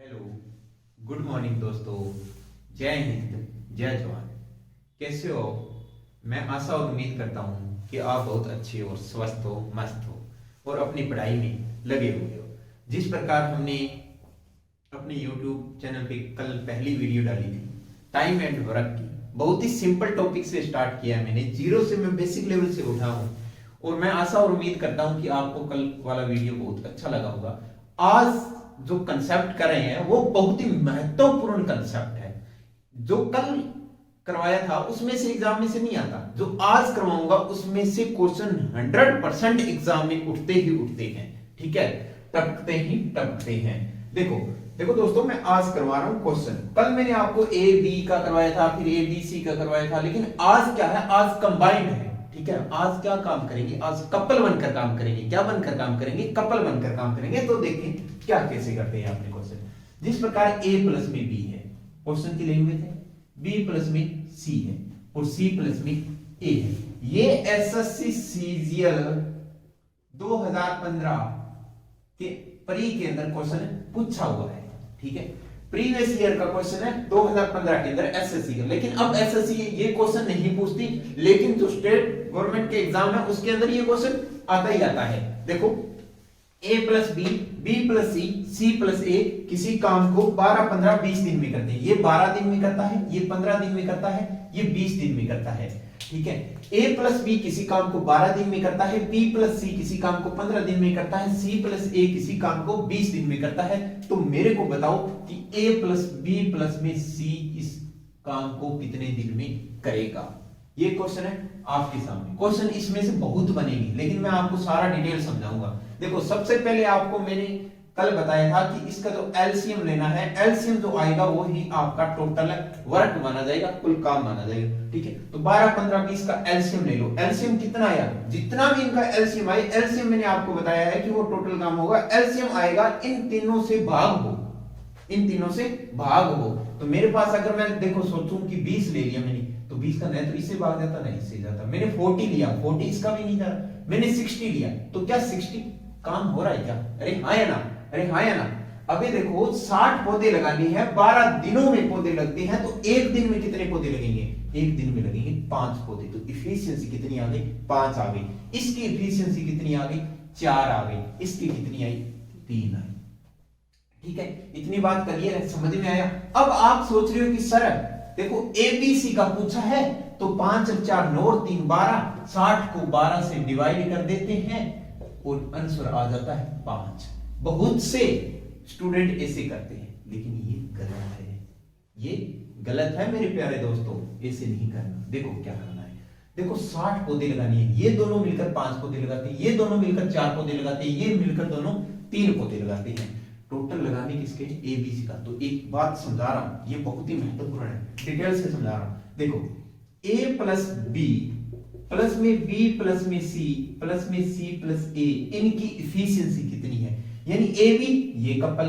Hello, good morning दोस्तों। जय हिंद, जय जवान। कैसे हो? मैं आशा और उम्मीद करता हूँ कि आप बहुत अच्छे और स्वस्थ हो, मस्त हो और अपनी पढ़ाई में लगे हुए हो। जिस प्रकार हमने अपने YouTube चैनल पे कल पहली वीडियो डाली थी टाइम एंड वर्क की, बहुत ही सिंपल टॉपिक से स्टार्ट किया है मैंने, जीरो से मैं बेसिक लेवल से उठा हूँ और मैं आशा और उम्मीद करता हूँ कि आपको कल वाला वीडियो बहुत अच्छा लगा होगा। आज जो कंसेप्ट कर रहे हैं वो बहुत ही महत्वपूर्ण कंसेप्ट है। जो कल करवाया था उसमें से एग्जाम में से नहीं आता, जो आज करवाऊंगा उसमें से क्वेश्चन 100% एग्जाम में उठते ही उठते हैं। ठीक है, टपकते ही टपकते हैं। देखो देखो दोस्तों, मैं आज करवा रहा हूं क्वेश्चन। कल मैंने आपको ए बी का करवाया था, फिर ए बी सी का करवाया था, लेकिन आज क्या है, आज कंबाइंड है। ठीक है, आज क्या काम करेंगे, आज कपल बनकर काम करेंगे। क्या बनकर काम करेंगे? कपल बनकर काम करेंगे। तो देखिए क्या कैसे करते हैं अपने क्वेश्चन। जिस प्रकार ए प्लस में बी है, क्वेश्चन की लैंग्वेज है, बी प्लस में सी है और सी प्लस में ए है। ये एसएससी सीजीएल 2015 के प्री के अंदर क्वेश्चन पूछा हुआ है। ठीक है, प्रीवियस ईयर का क्वेश्चन है 2015 के अंदर एसएससी का। लेकिन अब एसएससी ये क्वेश्चन नहीं पूछती, लेकिन जो स्टेट गवर्नमेंट के एग्जाम है उसके अंदर ये क्वेश्चन आता ही आता है। देखो, ए plus B, B plus C, C plus ए किसी काम को 12, 15, 20 दिन में करते हैं। ये 12 दिन में करता है, ये 15 दिन में करता है, ये 20 दिन में करता है। ठीक है, ए प्लस बी किसी काम को 12 दिन में करता है, बी प्लस सी किसी काम को 15 दिन में करता है, सी प्लस ए किसी काम को 20 दिन में करता है। तो मेरे को बताओ कि ए प्लस बी प्लस में सी इस काम को कितने दिन में करेगा। ये क्वेश्चन है आपके सामने। क्वेश्चन इसमें से बहुत बनेगी, लेकिन मैं आपको सारा डिटेल समझाऊंगा। देखो, सबसे पहले आपको मैंने कल बताया था कि इसका जो एलसीएम लेना है, एलसीएम जो आएगा वो ही आपका टोटल वर्क माना जाएगा, कुल काम माना जाएगा। ठीक है, तो 12, 15, 20 का एलसीएम ले लो। एलसीएम कितना आया, जितना भी इनका एलसीएम आए, एलसीएम मैंने आपको बताया है कि वो टोटल काम होगा। एलसीएम आएगा इन तीनों से भाग हो, इन तीनों से भाग हो। तो मेरे पास अगर मैं देखो सोचूं कि 20 ले लिया मैंने, तो 20 का नहीं तो इससे भाग जाता, नहीं इससे जाता। मैंने 40 लिया, 40 इसका भी नहीं जा रहा। मैंने 60 लिया, तो क्या 60 काम हो रहा है क्या? अरे हाँ या ना, अरे हाँ या ना। अबे देखो, 60 पौधे लगाने हैं, 12 दिनों में पौधे लगते हैं, तो एक दिन में कितने पौधे लगेंगे? एक दिन में लगेंगे 5 पौधे। तो इफिशियंसी कितनी आ गई? 5 आ गई। इसकी इफिशियंसी कितनी आ गई? 4 आ गई। इसकी कितनी आई? 3 आई। ठीक है, इतनी बात करिए, समझ में आया? अब आप सोच रहे हो कि सर देखो एबीसी का पूछा है, तो 5 और 4 9 और 3 12, 60 को 12 से डिवाइड कर देते हैं और आंसर आ जाता है 5। बहुत से स्टूडेंट ऐसे करते हैं, लेकिन ये गलत है। ये गलत है मेरे प्यारे दोस्तों, ऐसे नहीं करना। देखो क्या करना है, देखो 60 पौधे लगाने हैं, ये दोनों मिलकर 5 पौधे लगाते हैं, ये दोनों मिलकर 4 पौधे लगाते हैं, ये मिलकर दोनों 3 पौधे लगाते हैं। टोटल लगाने किसके? एबीसी का। तो एक बात समझा रहा हूं, ये बहुत ही महत्वपूर्ण है, डिटेल से समझा रहा हूं। देखो, ए प्लस बी प्लस में बी प्लस में सी प्लस में सी प्लस ए, इनकी इफिशियंसी कितनी है? यानी ए बी, ये कपल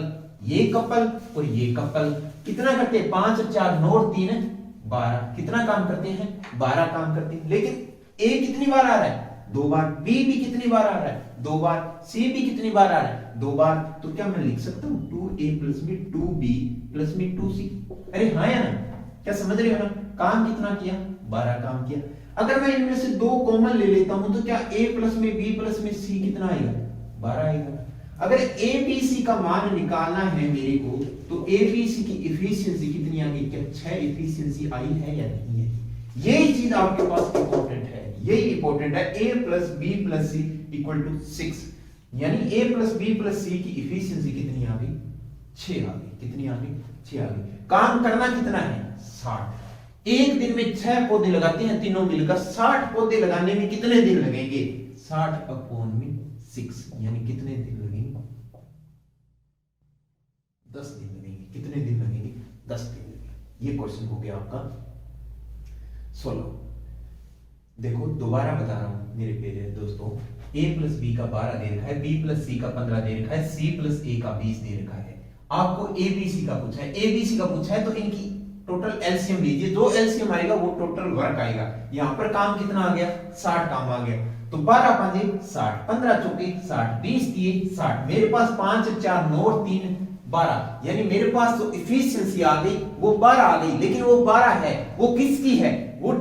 और ये कपल कितना करते हैं? 5 और 4 9 और 3 12। कितना काम करते हैं? 12 काम करते हैं। लेकिन ए कितनी बार आ रहा है? 2 बार। बी भी कितनी बार आ रहा है? 2 बार। सी भी कितनी बार आ रहा है? 2 बार। तो क्या मैं लिख सकता हूं 2a प्लस में 2b प्लस में 2c? अरे हाँ या ना, क्या समझ रहे हो ना? काम कितना किया? 12 काम किया। अगर मैं इनमें से 2 कॉमन ले लेता हूं, तो क्या a प्लस में b प्लस में c कितना आएगा? 12 आएगा। अगर एबीसी का मान निकालना है मेरे को, तो एबीसी की इफिशियंसी कितनी आ गई? क्या 6 इफिशियंसी आई है या नहीं है? यही चीज आपके पास इंपॉर्टेंट है, यही इंपॉर्टेंट है। a plus B plus C equal to 6, यानी a plus B plus C की इफिशियंसी कितनी आ गई? 6 आ गई। कितनी आ गई? 6 आ गई। काम करना कितना है? 60। एक दिन में 6 पौधे लगाते हैं तीनों मिलकर। 60 पौधे लगाने में कितने दिन लगेंगे? 60 अपॉन में 6, यानी कितने दिन लगेंगे? 10 दिन लगेंगे। कितने दिन लगेंगे? 10 दिन लगेंगे। ये क्वेश्चन हो गया आपका 16। देखो दोबारा बता रहा हूं मेरे प्यारे दोस्तों, a प्लस बी का 12 दे रखा है, b प्लस सी का 15 दे रखा है, c प्लस a का 20 दे रखा है। आपको abc का पूछा है, abc का पूछा है, तो इनकी टोटल एलसीएम लीजिए। जो एलसीएम आएगा वो टोटल वर्क आएगा। यहां पर काम कितना आ गया? 60 काम आ गया। तो 12 5 60, 15 चौके 60, 20 दिए 60। मेरे पास 5 4 9 और 3 12, यानी मेरे पास जो इफिशियंसी आ गई वो 12 आ गई, लेकिन वो 12 है वो किसकी है, वो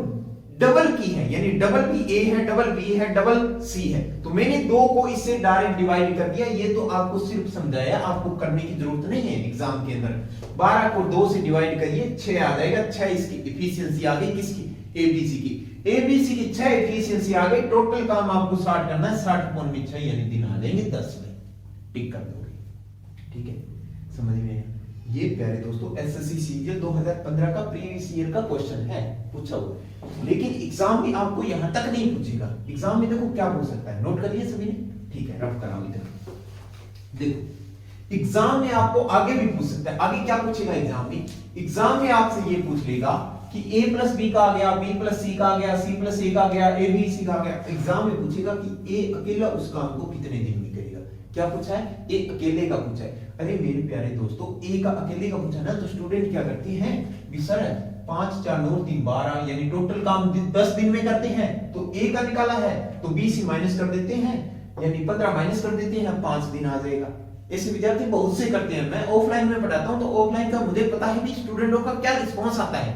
डबल की है, यानी डबल भी ए है, डबल बी है, डबल सी है। तो मैंने 2 को इससे डायरेक्ट डिवाइड कर दिया। ये तो आपको सिर्फ समझाया, आपको करने की जरूरत नहीं है एग्जाम के अंदर। 12 को 2 से डिवाइड करिए, 6 आ जाएगा। 6 इसकी इफिशियंसी आ गई, किसकी, एबीसी की। एबीसी की 6 इफिशियंसी आ गई। टोटल काम आपको 60 करना है, 60/6 यानी दिन आ जाएंगे 10 में, टिक कर दोगे। ठीक है, समझ में आया? ये प्यारे दोस्तों एसएससी सीजीएल 2015 का प्रीवियस ईयर का क्वेश्चन है, पूछा हुआ। लेकिन एग्जाम में आपको यहां तक नहीं पूछेगा। एग्जाम में देखो क्या पूछ सकता है, नोट करिए सभी ने, ठीक है, रफ कराओ इधर। देखो एग्जाम में आपको आगे भी पूछ सकता है। आगे क्या पूछेगा एग्जाम में? एग्जाम में आपसे ये पूछ लेगा कि a प्लस बी का आ गया, b प्लस सी का आ गया, c प्लस a का आ गया, a b c का आ गया। एग्जाम में पूछेगा कि a अकेला उस काम को कितने दिन में करेगा। क्या पूछा है? a अकेले का पूछा है। अरे मेरे प्यारे दोस्तों, a का अकेले का पूछा ना, तो स्टूडेंट क्या करते हैं भी सर 5 4 9 3 12 यानी टोटल काम 10 दिन में करते हैं। तो a का निकाला है तो b से माइनस कर देते हैं, यानी 15 माइनस कर देते हैं, 5 दिन आ जाएगा। ऐसे विद्यार्थी बहुत से करते हैं। मैं ऑफलाइन में पढ़ाता हूं तो ऑफलाइन का मुझे पता है भी स्टूडेंटों का क्या रिस्पॉन्स आता है।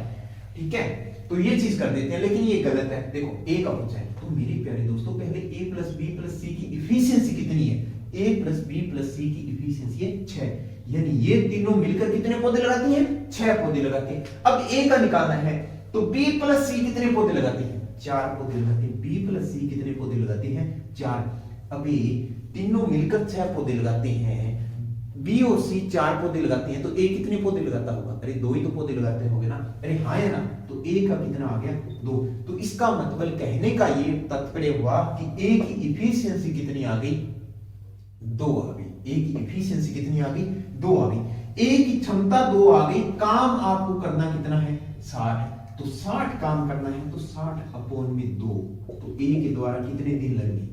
ठीक है, तो ये चीज कर देते हैं, लेकिन ये गलत है। देखो a का पूछा है तो मेरे प्यारे दोस्तों पहले a plus b plus c की इफिशियंसी कितनी है? a plus b plus c की इफिशियंसी है 6, यानी ये तीनों मिलकर कितने पौधे लगाती हैं? 6 पौधे लगाते हैं। अब a का निकालना है तो b प्लस c कितने पौधे लगाती है? 4 पौधे लगाते हैं। b प्लस c कितने पौधे लगाती हैं? 4। अब ये तीनों मिलकर 6 पौधे लगाते हैं, बी और सी 4 पौधे लगाते हैं, तो ए कितने पौधे लगाता होगा? अरे 2 ही तो पौधे लगाते होंगे ना। अरे हाँ है ना, तो ए का कितना आ गया? 2। तो इसका मतलब कहने का ये तात्पर्य हुआ कि ए की इफिशियंसी कितनी आ गई? 2 आ गई। ए की इफिशियंसी कितनी आ गई? 2 आ गई। ए की क्षमता 2 आ गई। काम आपको करना कितना है? 60 है। तो 60 काम करना है तो 60/2, तो ए के द्वारा कितने दिन लगेंगे?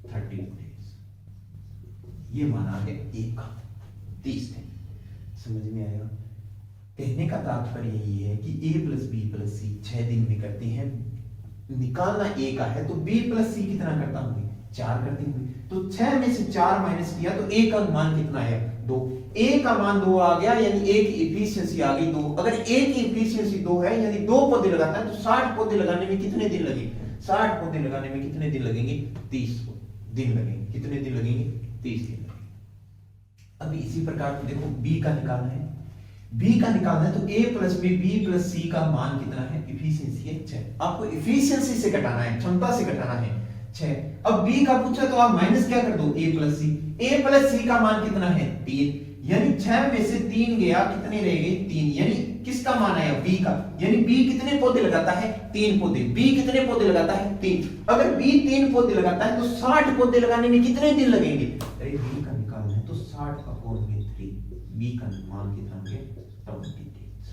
30 डेज। ये माना है ए का 30 दिन। समझ में आएगा? कहने का तात्पर्य यही है कि a प्लस बी प्लस सी 6 दिन में करते हैं। निकालना a का है तो b प्लस सी कितना करता होंगे? 4 करते होंगे। तो 6 में से 4 माइनस किया तो a का मान कितना है? 2। a का मान 2 आ गया, यानी a की इफिशियंसी आ गई 2। अगर a की इफिशियंसी 2 है, यानी 2 पौधे लगाता है, तो 60 पौधे लगाने में कितने दिन लगेंगे? 60 पौधे लगाने में कितने दिन लगेंगे? 30 दिन लगेंगे। कितने दिन लगेंगे? 30 दिन। अभी इसी प्रकार देखो b का निकालना है। b का निकालना है तो a plus b plus c का मान कितना है? इफिशियंसी है 6। आपको इफिशियंसी से घटाना है, क्षमता से घटाना है 6। अब b का पूछा तो आप माइनस क्या कर दो? a plus c। a plus c का मान कितना है? 3, यानी 6 में से 3 गया, कितने रह गए? 3। यानी किसका मान आया? b का। यानी b कितने पौधे लगाता है? 3 पौधे। b कितने पौधे लगाता है? 3। अगर b 3 पौधे लगाता है तो 60 पौधे लगाने में कितने दिन लगेंगे? अरे b का निकालना है तो 60/3, b का मान कितना हो गया? 20 डेज।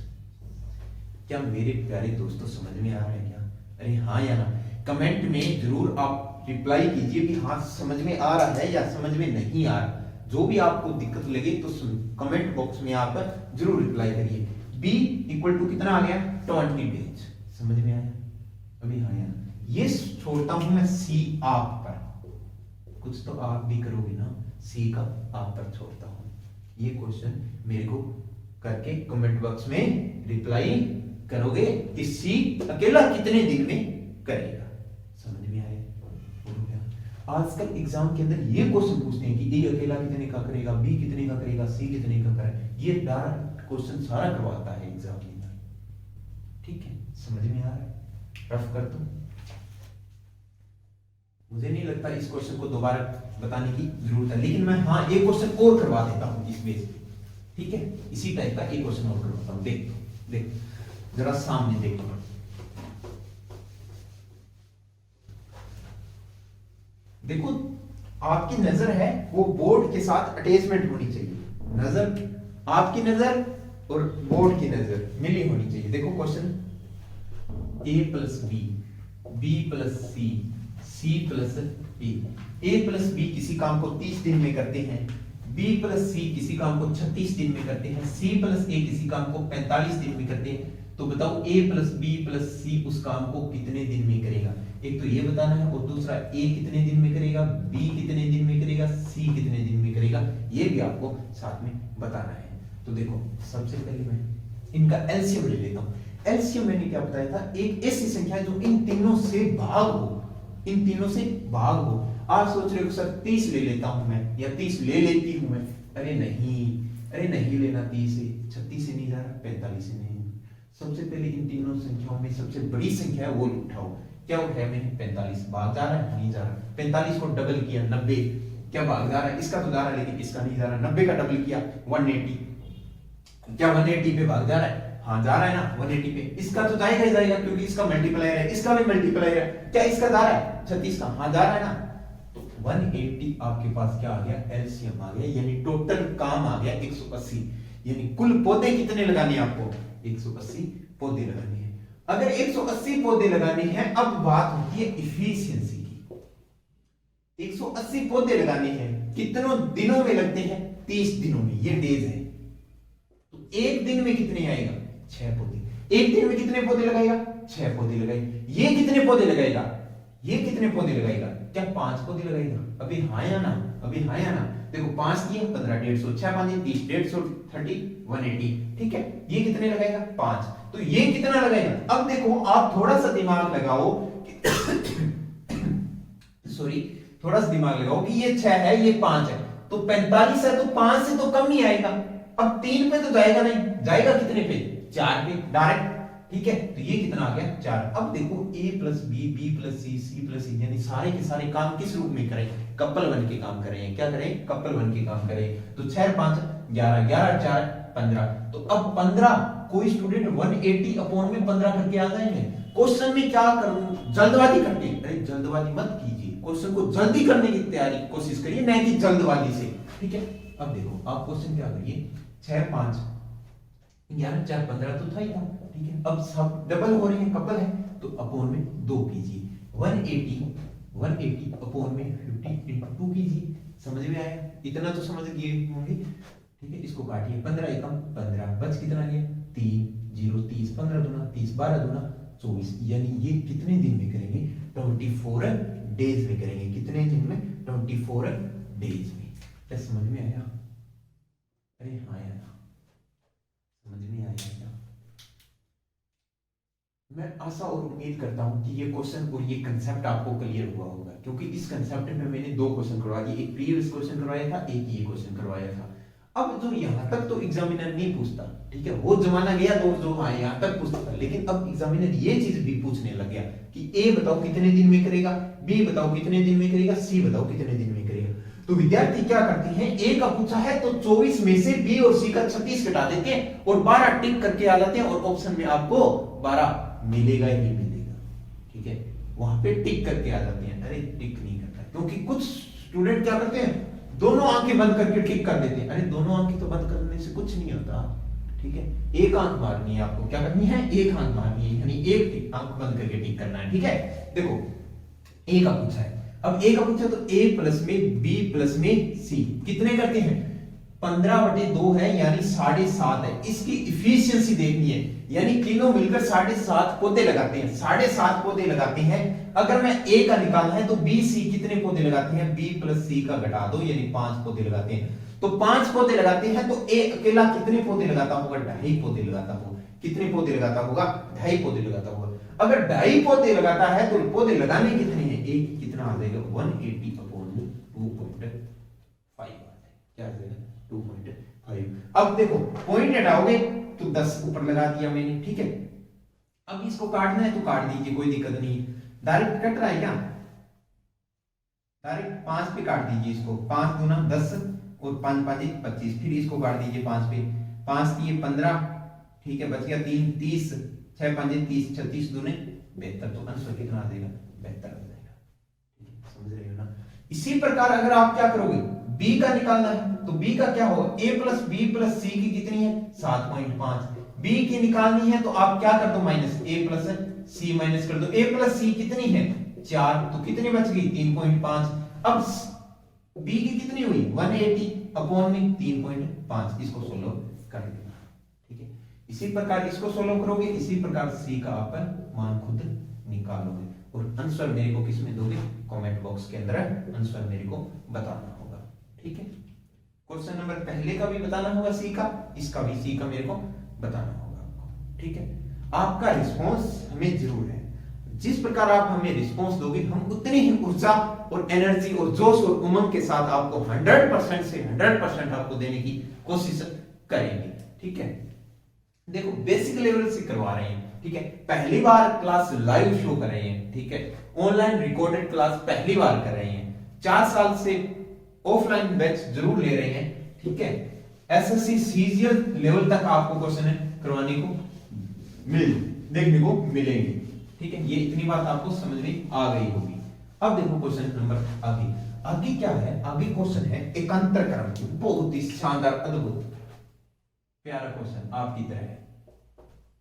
क्या मेरे प्यारे दोस्तों समझ में आ रहा है क्या? अरे हाँ या ना? कमेंट में जरूर आप रिप्लाई कीजिए कि हाँ समझ में आ रहा है या समझ में नहीं आ रहा। जो भी आपको दिक्कत लगे तो कमेंट बॉक्स में आप जरूर रिप्लाई करिए। b इक्वल टू कितना आ गया? 20 डेज। समझ में आया? अभी हाँ यार, ये छोड़ता हूं मैं c आप पर, कुछ तो आप भी करोगे ना, c का आप पर छोड़ता हूं। ये क्वेश्चन मेरे को करके कमेंट बॉक्स में रिप्लाई करोगे कि c अकेला कितने दिन में करेगा। समझ में आया? आजकल एग्जाम के अंदर ये क्वेश्चन पूछते हैं कि a अकेला कितने का करेगा, b कितने का करेगा, c कितने का करेगा। ये डायरेक्ट क्वेश्चन सारा करवाता है एग्जाम के अंदर। ठीक है, समझ में आ रहा है? रफ कर दो। मुझे नहीं लगता इस क्वेश्चन को दोबारा बताने की जरूरत है, लेकिन मैं हाँ एक क्वेश्चन और करवा देता हूं इस बेस पे। ठीक है, इसी टाइप का एक क्वेश्चन और करवाता हूं। देख जरा सामने देखो। देखो आपकी नजर है वो बोर्ड के साथ अटैचमेंट होनी चाहिए। नजर, आपकी नजर और बोर्ड की नजर मिली होनी चाहिए। देखो question, a plus B, b plus C, c plus b। a plus b किसी काम को 30 दिन में करते हैं, b प्लस c किसी काम को 36 दिन में करते हैं, c प्लस a किसी काम को 45 दिन में करते हैं। तो बताओ a plus b plus c उस काम को कितने दिन में करेगा? एक तो ये बताना है, और दूसरा a कितने दिन में करेगा, b कितने दिन में करेगा, c कितने दिन में करेगा, ये भी आपको साथ में बताना है। तो देखो सबसे पहले मैं इनका एलसीएम ले लेता हूं। एलसीएम मैंने क्या बताया था, एक ऐसी संख्या है जो इन तीनों से भाग हो, इन तीनों से भाग हो। आप सोच रहे हो सर 30 ले लेता हूं मैं, या 30 ले लेती हूं मैं। अरे नहीं लेना 30 से, 36 से नहीं जा रहा, 45 से नहीं। सबसे पहले इन तीनों संख्याओं में सबसे बड़ी संख्या है वो उठाओ। क्या उठाया मैंने? 45। भाग जा रहा है? नहीं जा रहा। 45 को डबल किया 90, क्या भाग जा रहा है? इसका तो जा रहा है लेकिन इसका नहीं जा रहा। 90 का डबल किया 180, क्या 180 पे भाग जा रहा है? हाँ जा रहा है ना 180 पे। इसका तो जाएगा ही जाएगा क्योंकि इसका मल्टीप्लायर है, इसका भी मल्टीप्लायर है। क्या इसका जा रहा है? 36 का, हाँ जा रहा है ना। तो 180 आपके पास क्या आ गया? एलसीएम आ गया, यानी टोटल काम आ गया 180। यानी कुल पौधे कितने लगाने हैं आपको? 180 पौधे लगाने हैं। अगर 180 पौधे लगाने हैं, अब बात होती है इफिशियंसी की। 180 पौधे लगाने हैं, कितनों दिनों में लगते हैं? 30 दिनों में, ये डेज है। तो एक दिन में कितने आएगा? 6 पौधे। एक दिन में कितने पौधे लगाएगा? 6 पौधे लगाएगा। ये कितने पौधे लगाएगा? ये कितने पौधे लगाएगा? क्या 5 पौधे लगाएगा? अभी हाँ या ना? अभी हाँ या ना? देखो 5 किए 15, 150, 6 5 30, 150, 30, 180, ठीक है। ये कितने लगाएगा? 5। तो ये कितना लगाएगा? अब देखो आप थोड़ा सा दिमाग लगाओ सॉरी, थोड़ा सा दिमाग लगाओ कि ये 6 है, ये 5 है, तो 45 है, तो 5 से तो कम नहीं आएगा। अब 3 पे तो जाएगा नहीं, जाएगा कितने पे? 4 पे डायरेक्ट, ठीक है। तो ये कितना आ गया? 4। अब देखो a plus B, B plus C, C plus C, यानी सारे के सारे काम किस रूप में करें? कपल वन के काम करें। क्या करें? कपल वन के काम करें। तो 6 5 11, 11 4 15। तो अब 15 कोई स्टूडेंट 180 अपॉन में 15 करके आ जाएंगे। क्वेश्चन में क्या करूं? जल्दबाजी करके? अरे जल्दबाजी मत कीजिए, क्वेश्चन को जल्दी करने की तैयारी कोशिश करिए, नहीं कि जल्दबाजी से, ठीक है। अब देखो आप क्वेश्चन क्या करिए, 6 5 11 4 15 तो था ही था, ठीक है। अब सब डबल हो रही है, कपल है, तो अपॉन में 2 कीजिए। 180 अपॉन में 50 इंटू 2 कीजिए। समझ में आया? इतना तो समझ गए होंगे, ठीक है। इसको काटिए, 15 एकम 15, बच कितना गया? 3 0 30, 15 दूना 30, 12 दूना 24। यानी ये कितने दिन में करेंगे? 24 डेज में करेंगे। कितने दिन में? 24 डेज में। क्या समझ में आया? अरे हाँ यार, समझ में आया क्या? मैं आशा और उम्मीद करता हूं कि ये क्वेश्चन और ये कंसेप्ट आपको क्लियर हुआ होगा, क्योंकि इस कंसेप्ट में मैंने 2 क्वेश्चन करवा दिए, एक प्रीवियस क्वेश्चन करवाया था, एक ये क्वेश्चन करवाया था। अब जो यहां तक तो एग्जामिनर नहीं पूछता, ठीक है, वो जमाना गया तो जो यहां तक पूछता था, लेकिन अब एग्जामिनर ये चीज भी पूछने लग गया कि ए बताओ कितने दिन में करेगा, बी बताओ कितने दिन में करेगा, सी बताओ कितने दिन में करेगा। तो विद्यार्थी क्या करते हैं, ए का पूछा है तो 24 में से बी और सी का 36 घटा देते हैं और 12 टिक करके आ जाते हैं, और ऑप्शन में आपको 12 मिलेगा ही मिलेगा, ठीक है। वहां पे टिक करके आ जाते हैं। अरे टिक नहीं करता, क्योंकि कुछ स्टूडेंट क्या करते हैं, दोनों आंखें बंद करके टिक कर देते हैं। अरे दोनों आंखें तो बंद करने से कुछ नहीं होता, ठीक है। एक आंख मारनी है आपको, क्या करनी है? एक आंख मारनी है, यानी एक आंख बंद करके टिक करना है, ठीक है। देखो ए का पूछा है, अब ए का पूछा तो ए प्लस में बी प्लस में सी कितने करते हैं? 15/2 है, यानी 7.5 है। इसकी इफिशियंसी देखनी है, यानी तीनों मिलकर 7.5 पौधे लगाते हैं। 7.5 पौधे लगाते हैं। अगर मैं ए का निकालना है तो बी सी कितने पौधे लगाते हैं? बी प्लस सी का घटा दो, यानी 5 पौधे लगाते हैं। तो 5 पौधे लगाते हैं, तो ए अकेला कितने पौधे लगाता होगा? 2.5 पौधे लगाता होगा। कितने पौधे लगाता होगा? 2.5 पौधे लगाता होगा। अगर 2.5 पौधे लगाता है तो पौधे लगाने कितने हैं? एक कितना आ जाएगा? 180 अपॉन 2.5 आ जाएगा। क्या आ जाएगा? 2.5। अब देखो पॉइंट हटाओगे तो 10 ऊपर लगा दिया मैंने, ठीक है। अब इसको काटना है तो काट दीजिए, कोई दिक्कत नहीं है। डायरेक्ट कट रहा है क्या? डायरेक्ट 5 पे काट दीजिए इसको। 5 दूना 10 और 5 5 25, फिर इसको काट दीजिए 5 पे। 5 दिए 15, ठीक है, बच गया 3 30, 6 5 30, 36 दूने 72। तो आंसर कितना आ जाएगा? 72 आ जाएगा, ठीक है। समझ रहे हो ना? इसी प्रकार अगर आप क्या करोगे, बी का निकालना है तो बी का क्या होगा? ए प्लस बी प्लस सी की कितनी है? 7.5। बी की निकालनी है तो आप क्या कर दो? माइनस ए प्लस सी माइनस कर दो। ए प्लस सी कितनी है? 4, तो कितनी बच गई? 3.5। अब बी की कितनी हुई? 180 अपॉन में 3.5। इसको सोल्व कर देना, ठीक है। इसी प्रकार इसको सोल्व करोगे, इसी प्रकार सी का आप मान खुद निकालोगे, और आंसर मेरे को किसमें दोगे? कमेंट बॉक्स के अंदर आंसर मेरे को बताना होगा, ठीक है। क्वेश्चन नंबर पहले का भी बताना होगा सी का, इसका भी सी का मेरे को बताना होगा आपको, ठीक है। आपका रिस्पॉन्स हमें जरूर है, जिस प्रकार आप हमें रिस्पॉन्स दोगे हम उतनी ही ऊर्जा और एनर्जी और जोश और उमंग के साथ आपको 100% से 100% आपको देने की कोशिश करेंगे, ठीक है। देखो बेसिक लेवल से करवा रहे हैं, ठीक है। पहली बार क्लास लाइव शो कर रहे हैं, ठीक है। ऑनलाइन रिकॉर्डेड क्लास पहली बार कर रहे हैं, 4 साल से ऑफलाइन बैच जरूर ले रहे हैं, ठीक है। एसएससी सीजीएल लेवल तक आपको क्वेश्चन करवाने को देखने को मिलेंगे, ठीक है। ये इतनी बात आपको समझ में आ गई होगी। अब देखो क्वेश्चन नंबर आगे क्या है, आगे क्वेश्चन है एकांतर क्रम, बहुत ही शानदार अद्भुत प्यारा क्वेश्चन आपकी तरह है।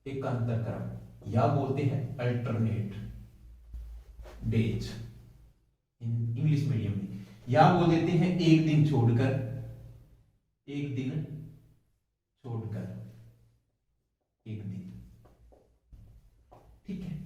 एकांतर क्रम या बोलते हैं अल्टरनेट डेज इंग्लिश मीडियम में, या बोल देते हैं एक दिन छोड़कर एक दिन, ठीक है।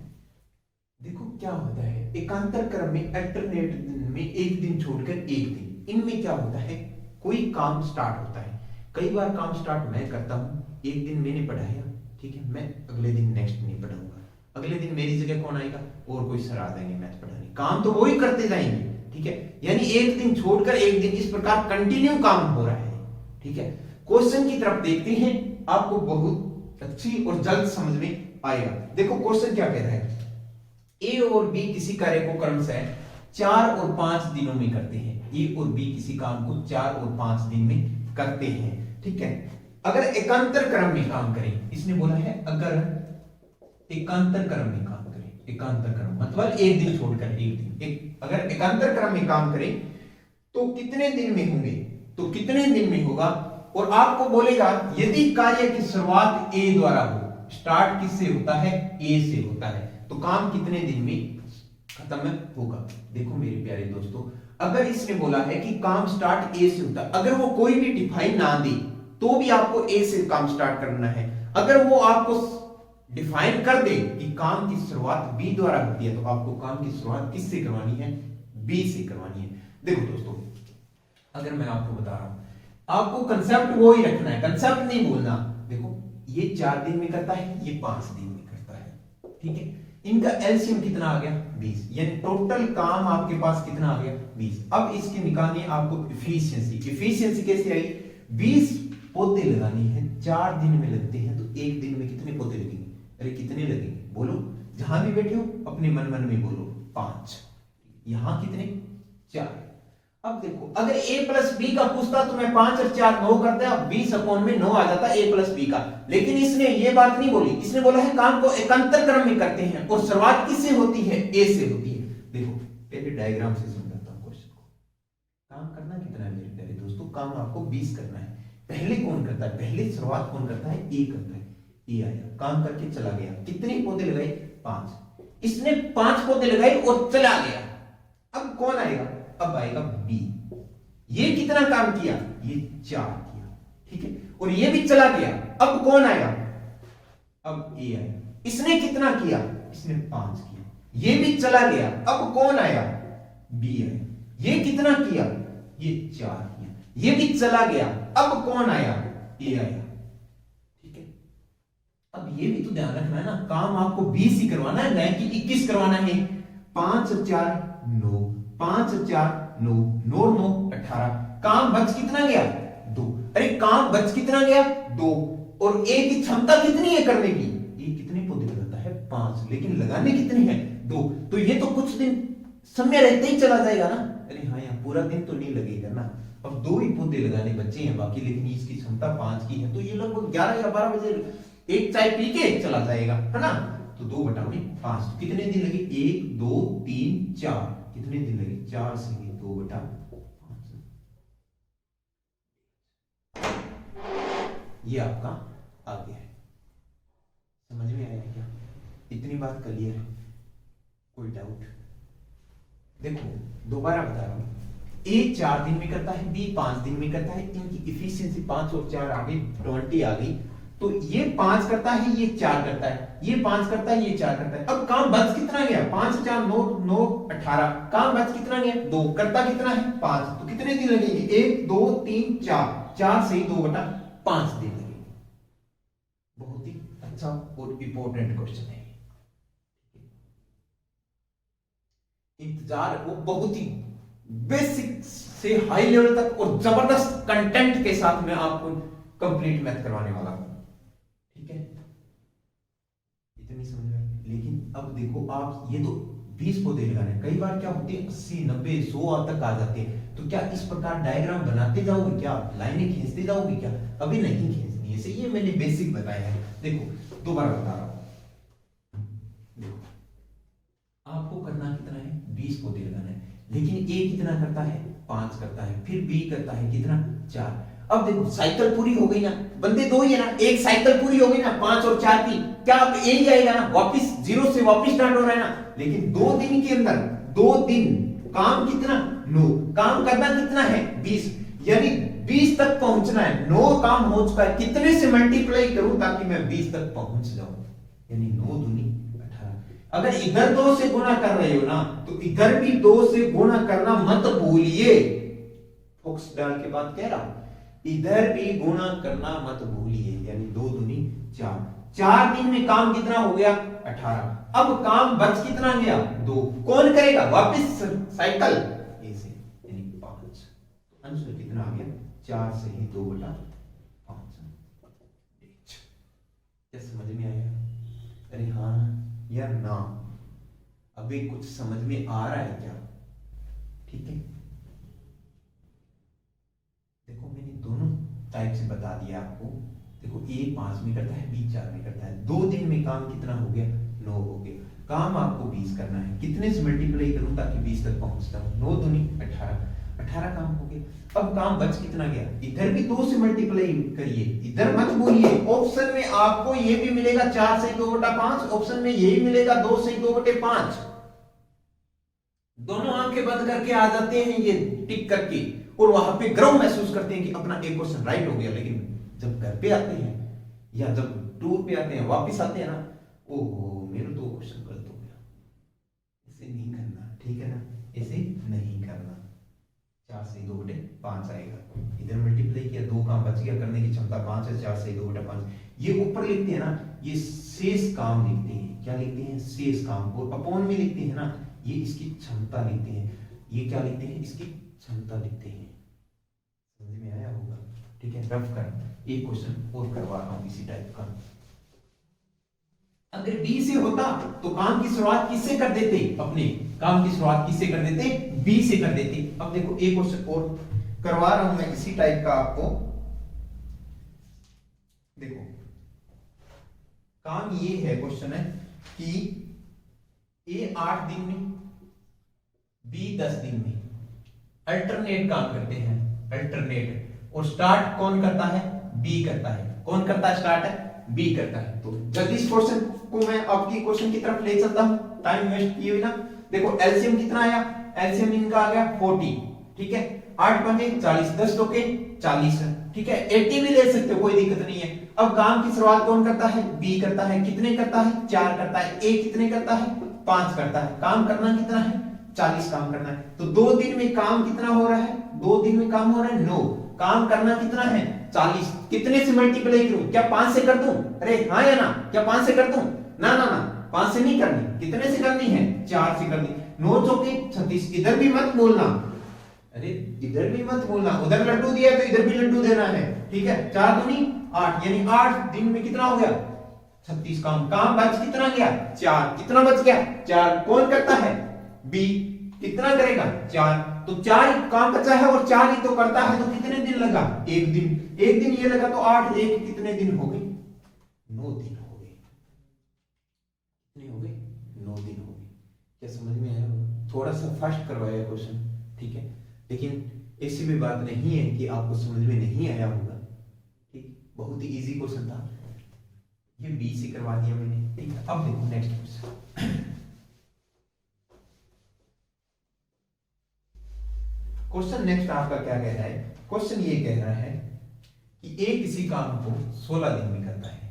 देखो क्या होता है एकांतर क्रम में, अल्टरनेट में एक दिन छोड़कर एक दिन, इनमें क्या होता है, कोई काम स्टार्ट होता है। कई बार काम स्टार्ट मैं करता हूं, एक दिन मैंने पढ़ाया, ठीक है, मैं अगले दिन नेक्स्ट नहीं पढ़ाऊंगा, अगले दिन मेरी जगह कौन आएगा, और कोई सर आ जाएंगे मैथ पढ़ाने, काम तो वो ही करते जाएंगे, ठीक है। यानी एक दिन छोड़कर एक दिन, इस प्रकार कंटिन्यू काम हो रहा है, ठीक है। क्वेश्चन की तरफ देखते हैं, आपको बहुत अच्छी और जल्द समझ में आएगा। देखो क्वेश्चन क्या कह रहा है, ए और बी किसी कार्य को क्रमशः 4 और 5 दिनों में करते हैं। ए और बी किसी काम को 4 और 5 दिन में करते हैं, ठीक है। अगर एकांतर क्रम में काम करें, इसने बोला है अगर एकांतर क्रम में काम करें, एकांतर क्रम मतलब एक दिन छोड़कर एक दिन, अगर एकांतर क्रम में काम करें तो कितने दिन में होंगे, तो कितने दिन में होगा, और आपको बोलेगा यदि कार्य की शुरुआत ए द्वारा हो, स्टार्ट किससे होता है, ए से होता है, तो काम कितने दिन में खत्म होगा। देखो मेरे प्यारे दोस्तों, अगर इसने बोला है कि काम स्टार्ट ए से होता है, अगर वो कोई भी डिफाइन ना दे तो भी आपको ए से काम स्टार्ट करना है। अगर वो आपको डिफाइन कर दे कि काम की शुरुआत बी द्वारा होती है, तो आपको काम की शुरुआत किससे करवानी है, बी से करवानी है। देखो दोस्तों, अगर मैं आपको बता रहा हूं, आपको कंसेप्ट वो ही रखना है, कंसेप्ट नहीं बोलना। देखो ये 4 दिन में करता है, ये 5 दिन में करता है, ठीक है। इनका एलसीएम कितना आ गया, 20, यानी टोटल काम आपके पास कितना आ गया, 20। अब इसके निकालनी है आपको इफिशियंसी। इफिशियंसी कैसे आई, 20 पौधे लगाने हैं, 4 दिन में लगते हैं, तो एक दिन में कितने पौधे लगेंगे, अरे कितने लगेंगे बोलो, जहां भी बैठे हो अपने मन मन में बोलो, 5, यहां कितने, 4। अब देखो अगर a प्लस बी का पूछता तो मैं 5 और 4 9 करता, 20 अपॉन में 9 आ जाता a प्लस बी का, लेकिन इसने ये बात नहीं बोली, इसने बोला है काम को एकांतर क्रम में करते हैं और शुरुआत किससे होती है, a से होती है। देखो पहले डायग्राम से समझाता हूं क्वेश्चन को। काम करना कितना है मेरे प्यारे दोस्तों, काम आपको 20 करना है। पहले कौन करता है, पहले शुरुआत कौन करता है, a करता है, a आया, काम करके चला गया, कितने पौधे लगाए, 5। इसने 5 पौधे लगाए और चला गया। अब कौन आएगा, अब आएगा बी। ये कितना काम किया, ये 4 किया, ठीक है, और ये भी चला गया। अब कौन आया, अब ए आया, इसने कितना किया, इसने 5 किया, ये भी चला गया। अब कौन आया, बी आया, ये कितना किया, ये 4 किया, ये भी चला गया। अब कौन आया, ए आया, ठीक है। अब ये भी तो ध्यान रखना है ना, काम आपको 20 ही करवाना है, ना कि 21 करवाना है। 5 और 4 9, 5 और 4 9, 9 9 18, काम बच कितना गया, 2। अरे काम बच कितना गया, 2, और ए की क्षमता कितनी है करने की, ये कितने पौधे लगाता है, 5, लेकिन लगाने कितने हैं, 2। तो ये तो कुछ दिन समय रहते ही चला जाएगा ना, अरे हाँ यार पूरा दिन तो नहीं लगेगा ना। अब 2 ही पौधे लगाने बच्चे हैं बाकी, लेकिन इसकी क्षमता 5 की है, तो ये लगभग 11 या 12 बजे एक चाय पी के चला जाएगा, है ना। तो 2/5, तो कितने दिन लगे, 1 2 3 4, कितने दिन लगे, 4 से 2/5। ये आपका आ गया है, समझ में आया क्या, इतनी बात क्लियर है, कोई डाउट। देखो दोबारा बता रहा हूं, ए 4 दिन में करता है, बी 5 दिन में करता है, इनकी इफिशियंसी 5 और 4 आ गई, 20 आ गई। तो ये 5 करता है, ये 4 करता है, ये 5 करता है, ये 4 करता है। अब काम बच कितना गया? 5 4 9 9 18। काम बच कितना गया? 2। करता कितना है? 5। तो कितने दिन लगेंगे? 1 2 3 4, 4 से ही 2/5 दिन लगेंगे। बहुत ही अच्छा और इंपॉर्टेंट क्वेश्चन है। इंतजार वो बहुत ही बेसिक से हाई लेवल तक और जबरदस्त कंटेंट के साथ मैं आपको कंप्लीट मैथ करवाने वाला हूं, ठीक है? इतनी समझ में आई। लेकिन अब देखो आप, ये तो 20 पौधे लगाने, कई बार क्या होती है 80 90 100 तक आ जाते हैं। तो क्या इस प्रकार डायग्राम बनाते जाओगे? क्या लाइनें खींचते जाओगे? क्या अभी नहीं खींचनी है। ये मैंने बेसिक बताया है। देखो दोबारा बता रहा हूं। देखो आपको करना कितना है? 20 पौधे लगाना है, लेकिन ए कितना करता है? 5 करता है। फिर बी करता है कितना? 4। अब देखो साइकिल पूरी हो गई ना, बंदे दो ही है ना, एक साइकिल पूरी हो गई ना 5 और 4 की। क्या अब ए ही आएगा ना, वापस 0 से वापस स्टार्ट हो रहा है ना। लेकिन 2 दिन के अंदर 2 दिन काम कितना? 9। काम करना कितना है? 20, यानी 20 तक पहुंचना है। 9 काम हो चुका है, कितने से मल्टीप्लाई करूं ताकि मैं 20 तक पहुंच जाऊं? यानी 9 दूनी 18। अगर इधर 2 से गुणा कर रहे हो ना, तो इधर भी 2 से गुणा करना मत भूलिए। फोक्स डाल के बात कह रहा हूं, इधर भी गुणा करना मत भूलिए। यानी 2 दूनी 4। 4 दिन में काम कितना हो गया? 18। अब काम बच कितना गया? 2। कौन करेगा? वापस साइकिल ए से, यानी 5। आंसर कितना आ गया? 4 से ही 2/5। क्या समझ में आया? अरे हाँ या ना? अभी कुछ समझ में आ रहा है क्या? ठीक है, देखो मैंने दोनों टाइप से बता दिया आपको। देखो ए 5 में करता है, बी 4 में करता है। 2 दिन में काम कितना हो गया? 9 हो गया। काम आपको 20 करना है, कितने से मल्टीप्लाई करूं ताकि 20 तक पहुंचता हूं? 9 दूनी 18। 18 काम हो गया। अब काम बच कितना गया? इधर भी 2 से मल्टीप्लाई करिए, इधर मत बोलिए। ऑप्शन में आपको ये भी मिलेगा 4 से 2/5, ऑप्शन में यही मिलेगा 2 से 2/5। दोनों आंखें बंद करके आ जाते हैं ये टिक करके, और वहां पे गर्व महसूस करते हैं कि अपना एक क्वेश्चन राइट हो गया। लेकिन जब घर पे आते हैं या जब टूर पे आते हैं, वापस आते हैं ना, ओहो मेरा तो क्वेश्चन गलत हो गया। ऐसे नहीं करना, ठीक है ना? ऐसे नहीं करना। 4 से 2/5 आएगा। इधर मल्टीप्लाई किया, 2 काम बच गया, करने की क्षमता 5 है। 4 से 2/5 ये ऊपर लिखते हैं ना, ये शेष काम लिखते हैं। क्या लिखते हैं? शेष काम। और अपॉन में लिखते हैं ना, ये इसकी क्षमता लिखते हैं। ये क्या लिखते हैं? इसकी क्षमता लिखते हैं। समझ में आया होगा? ठीक है, रफ कर एक क्वेश्चन और करवा रहा हूं इसी टाइप का। अगर बी से होता तो काम की शुरुआत किससे कर देते? अपने काम की शुरुआत किससे कर देते? बी से कर देते। अब देखो एक क्वेश्चन और करवा रहा हूं मैं इसी टाइप का आपको। देखो काम ये है, क्वेश्चन है कि ए 8 दिन में, बी 10 दिन में अल्टरनेट काम करते हैं। अल्टरनेट। और स्टार्ट कौन करता है? बी करता है। कौन करता है स्टार्ट? है बी करता है। तो जल्दी इस क्वेश्चन को मैं आपकी क्वेश्चन की तरफ ले चलता हूं, टाइम वेस्ट किए बिना। देखो एलसीएम कितना आया? एलसीएम इनका आ गया 40, ठीक है। 8 पंजे 40, 10 टोके 40, ठीक है। 80 भी ले सकते हो, कोई दिक्कत नहीं है। अब काम की शुरुआत कौन करता है? बी करता है। कितने करता है? 4 करता है। ए कितने करता है? 5 करता है। काम करना कितना है? 40 काम करना है। तो 2 दिन में काम कितना हो रहा है? 2 दिन में काम हो रहा है 9। काम करना कितना है? 40। कितने से मल्टीप्लाई करूं? क्या 5 से कर दूं? अरे हाँ या ना? क्या 5 से कर दूं? ना ना ना, 5 से नहीं करनी। कितने से करनी है? 4 से करनी। 9 चौके 36। इधर भी मत बोलना, अरे इधर भी मत बोलना। उधर लड्डू दिया तो इधर भी लड्डू देना है, ठीक है। 4 दूनी 8, यानी 8 दिन में कितना हो गया? 36 काम। काम बच कितना गया? 4। कितना बच गया? 4। कौन करता है? बी। कितना करेगा? 4। तो 4 काम बचा है और 4 ही तो करता है, तो कितने दिन लगा? 1 दिन। 1 दिन ये लगा तो 8 1 कितने दिन हो गए? 9 दिन हो गए। कितने हो गए? 9 दिन हो गए। क्या समझ में आया? थोड़ा सा फास्ट करवाया क्वेश्चन, ठीक है, लेकिन ऐसी भी बात नहीं है कि आपको समझ में नहीं आया होगा। ठीक, बहुत ही इजी क्वेश्चन था, ये बी से करवा दिया मैंने, ठीक है। अब देखो नेक्स्ट क्वेश्चन। क्वेश्चन नेक्स्ट आपका क्या कह रहा है? क्वेश्चन ये कह रहा है कि ए किसी काम को 16 दिन में करता है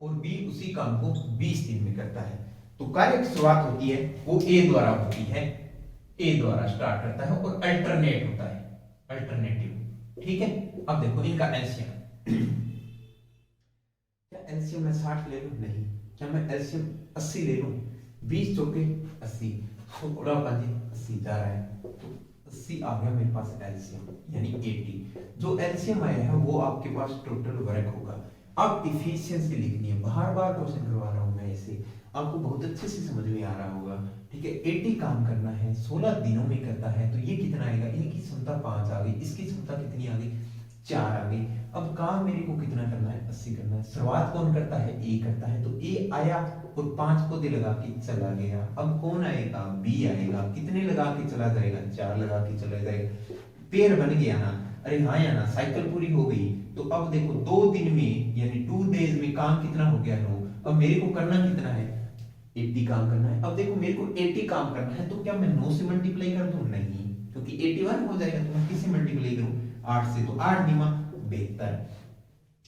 और बी उसी काम को 20 दिन में करता है, तो कार्य की शुरुआत होती है वो ए द्वारा होती है, ए द्वारा स्टार्ट करता है और अल्टरनेट होता है, अल्टरनेटिव। ठीक है, अब देखो इनका एलसीएम, क्या एलसीएम मैं 60 ले लूं? नहीं। क्या मैं एलसीएम 80 ले लूं? 20 चौके 80, 16 पंजे 80 जा रहा है, तो 80 आ गया मेरे पास एलसीएम यानी 80। जो एलसीएम आया है वो आपके पास टोटल वर्क होगा। अब इफिशिएंसी लिखनी है, बार बार क्वेश्चन करवा रहा हूं मैं इसे, आपको बहुत अच्छे से समझ में आ रहा होगा। ठीक है, 80 काम करना है, 16 दिनों में करता है, तो ये कितना आएगा? इनकी क्षमता 5 आ गई, इसकी क्षमता कितनी आ गई? 4 आ गई। अब काम मेरे को कितना करना है? 80 करना है। शुरुआत कौन करता है? ए करता है, तो ए आया और 5 पौधे लगा के चला गया। अब कौन आएगा? बी आएगा। कितने लगा के चला जाएगा? 4 लगा के चला जाएगा। पेड़ बन गया ना? अरे हाँ या ना? साइकिल पूरी हो गई। तो अब देखो 2 दिन में यानी 2 डेज में काम कितना हो गया? 9। अब मेरे को करना कितना है? 80 काम करना है। अब देखो मेरे को 80 काम करना है, तो क्या मैं 9 से मल्टीप्लाई कर दूं? नहीं, क्योंकि 81 हो जाएगा, तो मैं किससे मल्टीप्लाई करूं? 8 से। तो 8 दिमा 72,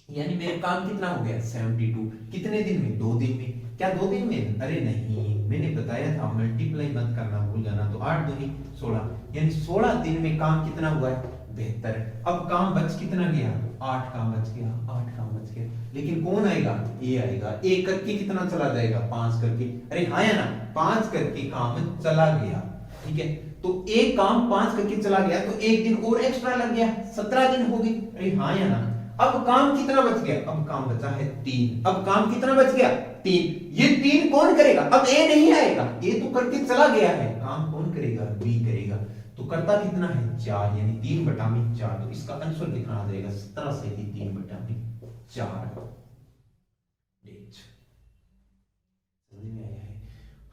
यानी मेरा काम कितना हो गया? 72। कितने दिन में? 2 दिन में। क्या 2 दिन में? अरे नहीं, मैंने बताया था मल्टीप्लाई मत करना, भूल जाना। तो 8 दूनी 16, यानी 16 दिन में काम कितना हुआ है? 72। अब काम बच कितना गया? 8 काम बच गया, 8 काम बच गया। लेकिन कौन आएगा? ए आएगा। ए करके कितना चला जाएगा? 5 करके। अरे हाँ या ना? 5 करके काम चला गया। ठीक है, तो एक काम 5 करके चला गया, तो एक दिन और एक्स्ट्रा लग गया, 17 दिन हो गई। अरे हाँ या ना? अब काम कितना बच गया? अब काम बचा है 3। अब काम कितना बच गया? 3। ये 3 कौन करेगा? अब ए नहीं आएगा, ए तो करके चला गया है। काम कौन करेगा? बी करेगा। तो करता कितना है? 4, यानी 3 बटा में 4। तो इसका आंसर कितना आ जाएगा? 17 से ही 3 बटा में 4। समझ में आया है?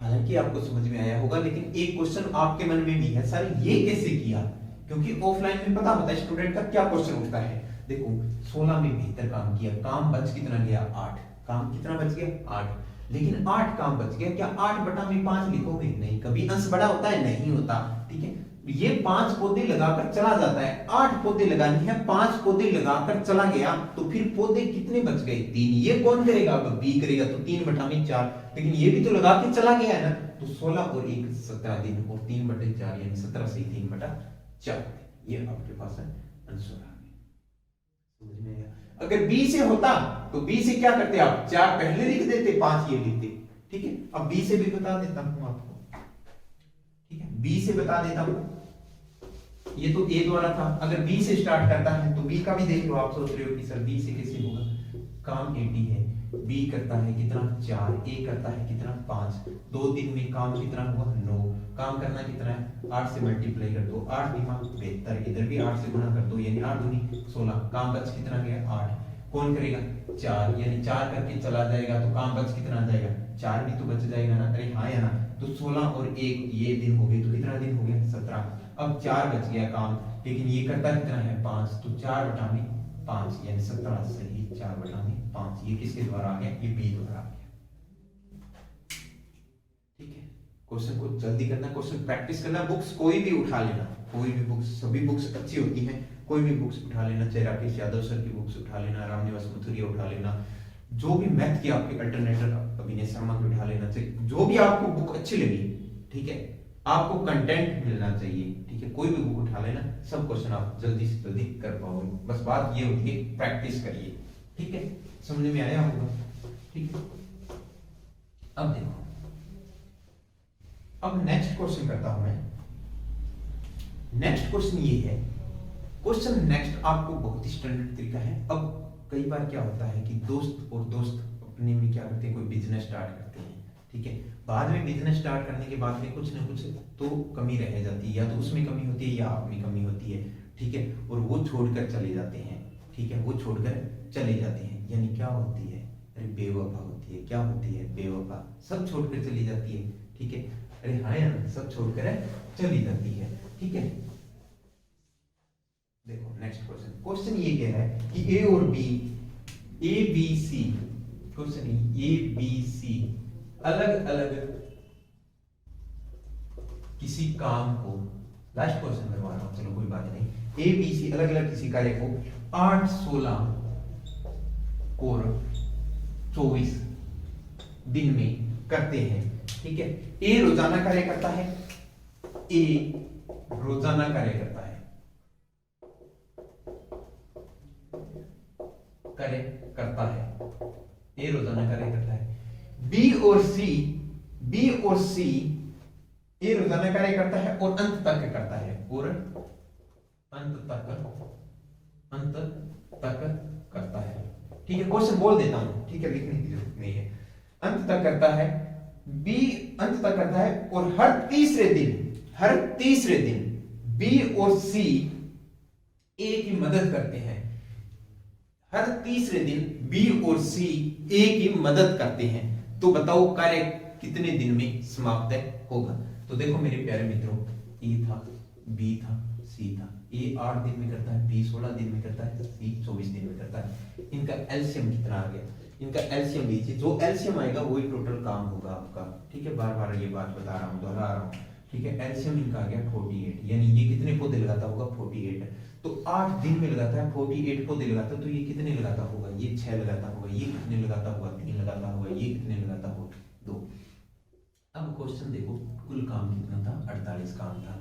हालांकि आपको समझ में आया होगा, लेकिन एक क्वेश्चन आपके मन में भी है, सर ये कैसे किया? क्योंकि ऑफलाइन में पता होता है स्टूडेंट का क्या क्वेश्चन उठता है। देखो 16 में बेहतर काम किया, काम बच कितना गया? 8। काम कितना बच गया? 8। लेकिन 8 काम बच गया, क्या 8 बटा में 5 लिखोगे? नहीं। कभी अंश बड़ा होता है? नहीं होता। ठीक है, ये 5 पौधे लगाकर चला जाता है, 8 पौधे लगानी है, 5 पौधे लगाकर चला गया, तो फिर पौधे कितने बच गए? 3। ये कौन करेगा? अब बी करेगा, तो 3 बटा में 4। लेकिन ये भी तो लगा के चला गया है ना, तो 16 और 1 17 दिन, और 3 बटे 4 यानी 17 से 3 बटा 4। ये आपके पास है आंसर आ गया। समझ में आया? अगर बी से होता तो बी से क्या करते आप? 4 पहले लिख देते, 5 ये लिखते। ठीक है, अब बी से भी बता देता हूं आपको। ठीक है, बी से बता देता हूं। ये तो ए द्वारा था, अगर बी से स्टार्ट करता है तो बी का भी देख लो। आप सोच रहे हो कि सर बी से कैसे होगा? काम 80 है, बी करता है कितना? 4, ए करता है कितना? 5। 2 दिन में काम कितना हुआ? 9। काम करना कितना है? 8 से मल्टीप्लाई कर दो, 8 दिमाग 72, इधर भी 8 से गुणा कर दो, यानी 8 दूनी 16। काम बच कितना गया? 8। कौन करेगा? 4, यानी 4 करके चला जाएगा, तो काम बच कितना आ जाएगा? 4 भी तो बच जाएगा ना? अरे हाँ या ना? तो 16 और 1 ये दिन हो गए, तो कितना दिन हो गया? 17। अब 4 बच गया काम, लेकिन ये करता कितना है? 5। तो 4 बटा में 5 यानी 17 से ही 4 बटा में 5। ये किसके द्वारा आ गया? ये बी द्वारा आ गया। ठीक है, क्वेश्चन को जल्दी करना, क्वेश्चन प्रैक्टिस करना। बुक्स कोई भी उठा लेना, कोई भी बुक्स, सभी बुक्स अच्छी होती हैं, कोई भी बुक्स उठा लेना, चाहे राकेश यादव सर की बुक्स उठा लेना, रामनिवास मथुरिया उठा लेना, जो भी मैथ की आपके अल्टरनेटर अभिनय शर्मा की उठा लेना चाहिए, जो भी आपको बुक अच्छी लगी। ठीक है, आपको कंटेंट मिलना चाहिए। ठीक है, कोई भी बुक उठा लेना, सब क्वेश्चन आप जल्दी से जल्दी कर पाओगे। बस बात ये होती है, प्रैक्टिस करिए। ठीक है, समझ में आया होगा? ठीक है, अब देखो, अब नेक्स्ट क्वेश्चन करता हूं मैं। नेक्स्ट क्वेश्चन ये है, क्वेश्चन नेक्स्ट आपको बहुत ही स्टैंडर्ड तरीका है। अब कई बार क्या होता है कि दोस्त और दोस्त अपने में क्या करते हैं, कोई बिजनेस स्टार्ट करते हैं। ठीक है, बाद में बिजनेस स्टार्ट करने के बाद में कुछ ना कुछ तो कमी रह जाती है, या तो उसमें कमी होती है या आप में कमी होती है। ठीक है, और वो छोड़कर चले जाते हैं। ठीक है, वो छोड़कर चले जाते हैं, यानी क्या होती है? अरे बेवफा होती है। क्या होती है? बेवफा। सब छोड़कर चली जाती है। ठीक है, अरे हाँ यार, सब छोड़कर चली जाती है। ठीक है, देखो नेक्स्ट क्वेश्चन। क्वेश्चन ये कह रहा है कि ए और B, A B C, question A B C अलग अलग किसी काम को, लास्ट क्वेश्चन करवा रहा हूं, चलो कोई बात नहीं। ए बी सी अलग अलग किसी कार्य को 8, 16 और 24 दिन में करते हैं, ठीक है। ए रोजाना कार्य करता है, ए रोजाना कार्य करता है, ए रोजाना कार्य करता है। बी और सी ए रोजाना कार्य करता है और अंत तक करता है, और अंत तक करता है, ठीक है। क्वेश्चन बोल देता हूं, ठीक है, लिखने की जरूरत नहीं है। अंत तक करता है, बी अंत तक करता है, और हर तीसरे दिन बी और सी ए की मदद करते हैं। हर तीसरे दिन बी और सी ए की मदद करते हैं। तो बताओ कार्य कितने दिन में समाप्त होगा? तो देखो मेरे प्यारे मित्रों, ए था, बी था, सी था। ए 8 दिन में करता है, बी 16 दिन में करता है, सी 24 दिन में करता है। इनका एलसीएम कितना आ गया? इनका एलसीएम लीजिए, जो एलसीएम आएगा वही टोटल काम होगा आपका, ठीक है। बार बार ये बात बता रहा हूँ, दोहरा रहा हूँ, ठीक है। एलसीएम इनका आ गया 48, यानी ये कितने पौधे लगाता होगा? 48। तो 8 दिन में लगाता है, 48 पौधे लगाता है, तो ये कितने लगाता होगा? ये 6 लगाता होगा। ये कितने लगाता होगा? 3 लगाता होगा। ये कितने लगाता होगा? 2। अब क्वेश्चन देखो, कुल काम कितना था? 48 काम था,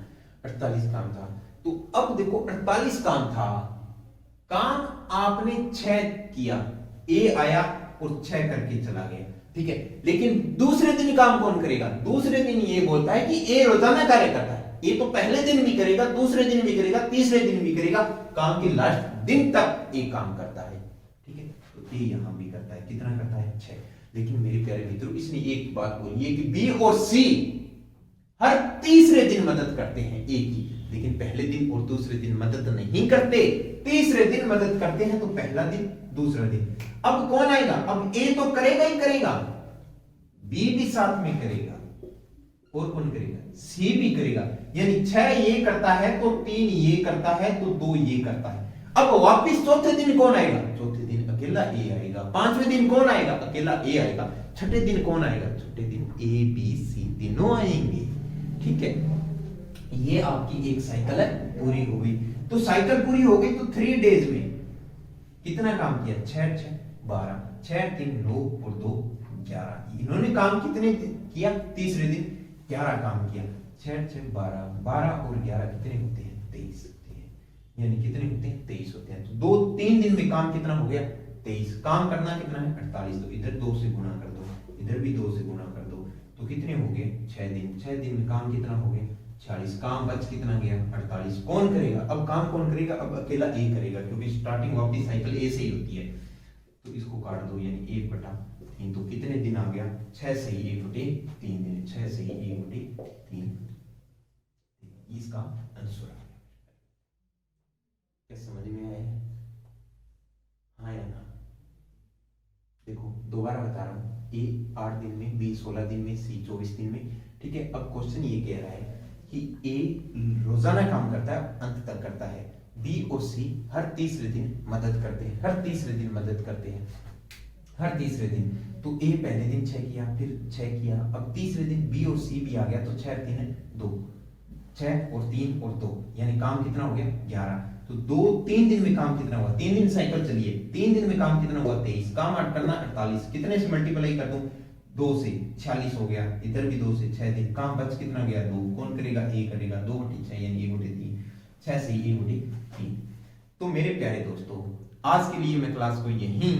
48 काम था। तो अब देखो 48 काम था, काम आपने 6 किया, ए आया और 6 करके चला गया, ठीक है। लेकिन दूसरे दिन काम कौन करेगा? दूसरे दिन ये बोलता है कि ए रोजाना कार्य करता है। ये तो पहले दिन भी करेगा, दूसरे दिन भी करेगा, तीसरे दिन भी करेगा, काम के लास्ट दिन तक ये काम करता है, ठीक है। तो ये यहां भी करता है, कितना करता है? 6। लेकिन मेरे प्यारे मित्रों, इसने एक बात बोली है कि बी और सी हर तीसरे दिन मदद करते हैं ए की, लेकिन पहले दिन और दूसरे दिन मदद नहीं करते, तीसरे दिन मदद करते हैं। तो पहला दिन, दूसरा दिन। अब कौन आएगा? अब ए तो करेगा ही करेगा, बी भी साथ में करेगा, और कौन करेगा? सी भी करेगा। यानी 6 ये करता है तो 3 ये करता है तो 2 ये करता है। अब वापिस चौथे दिन कौन आएगा? चौथे दिन अकेला ए आएगा। 5वें दिन कौन आएगा? अकेला ए आएगा। छठे दिन कौन आएगा? छठे दिन ए बी सी तीनों आएंगे, ठीक है। ये आपकी एक साइकिल है, पूरी हो गई। तो साइकिल पूरी हो गई तो 3 डेज में कितना काम किया? 6 6 12, 6 3 9 और 2 11। इन्होंने काम कितने किया? तीसरे दिन 11 काम किया। 6 6 12, 12 और 11 कितने होते हैं? 23 होते हैं। यानी कितने होते हैं? 23 होते हैं। तो 2-3 दिन में काम कितना हो गया? 23। काम करना कितना है? 48। तो इधर 2 से गुणा कर दो, इधर भी 2 से गुणा कर दो, तो कितने हो गए? 6 दिन। 6 दिन में काम कितना हो गया? 46। काम बच कितना गया? 48। कौन करेगा? अब काम कौन करेगा? अब अकेला ए करेगा, क्योंकि स्टार्टिंग ऑफ दी साइकिल ए से ही होती है। तो इसको काट दो, यानी 1/3। तो कितने दिन आ गया? 6 से ही 1/3 दिन, 6 से ही 1/3। इसका आंसर आ गया। क्या समझ में आया? हाँ या ना? देखो दोबारा बता रहा हूं, ए 8 दिन में, बी 16 दिन में, सी 24 दिन में, ठीक है। अब क्वेश्चन ये कह रहा है कि ए रोजाना काम करता है, अंत तक करता है। बी और सी हर तीसरे दिन मदद करते हैं, हर तीसरे दिन मदद करते हैं, हर तीसरे दिन। तो ए पहले दिन 6 किया, फिर 6 किया, अब तीसरे दिन बी और सी भी आ गया, तो 6 3 2, 6 और 3 और 2, यानी काम कितना हो गया? 11। तो 2-3 दिन में काम कितना हुआ? 3 दिन साइकिल चलिए, 3 दिन में काम कितना हुआ? 23। काम करना 48, कितने से मल्टीप्लाई कर दूं? 2 से, 46 हो गया। इधर भी 2 से, 6 दिन। काम बच कितना गया? 2। कौन करेगा? ए करेगा। 2/6 यानी 1/3, 6 से 1/3। तो मेरे प्यारे दोस्तों, आज के लिए मैं क्लास को यहीं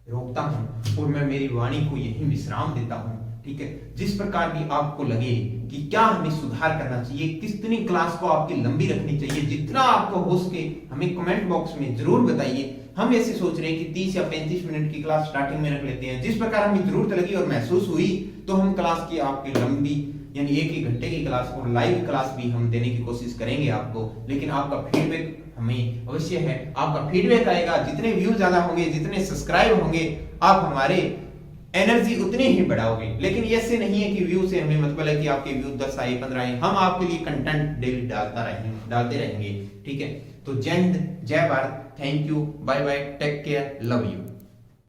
रोकता हूं और मैं मेरी वाणी को यहीं विश्राम देता हूं, ठीक है। जिस प्रकार भी आपको लगे कि क्या हमें सुधार करना चाहिए, कितनी क्लास को आपकी लंबी रखनी चाहिए, जितना आपको हो सके हमें कमेंट बॉक्स में जरूर बताइए। हम ऐसे सोच रहे हैं कि 30 या 35 मिनट की क्लास स्टार्टिंग में रख लेते हैं। जिस प्रकार हमें जरूरत लगी और महसूस हुई तो हम क्लास की आपकी लंबी, यानी 1 घंटे की क्लास और लाइव क्लास भी हम देने की कोशिश करेंगे आपको। लेकिन आपका फीडबैक हमें अवश्य है, आपका फीडबैक आएगा। जितने व्यू ज्यादा होंगे, जितने सब्सक्राइब होंगे, आप हमारे एनर्जी उतनी ही बढ़ाओगे। लेकिन ऐसे नहीं है कि व्यू से हमें मतलब है कि आपके व्यू 10 आए 15 आए, हम आपके लिए कंटेंट डेली डालते रहेंगे, ठीक है। तो Jai Hind, Jai Bharat, thank you, bye bye, take care, love you.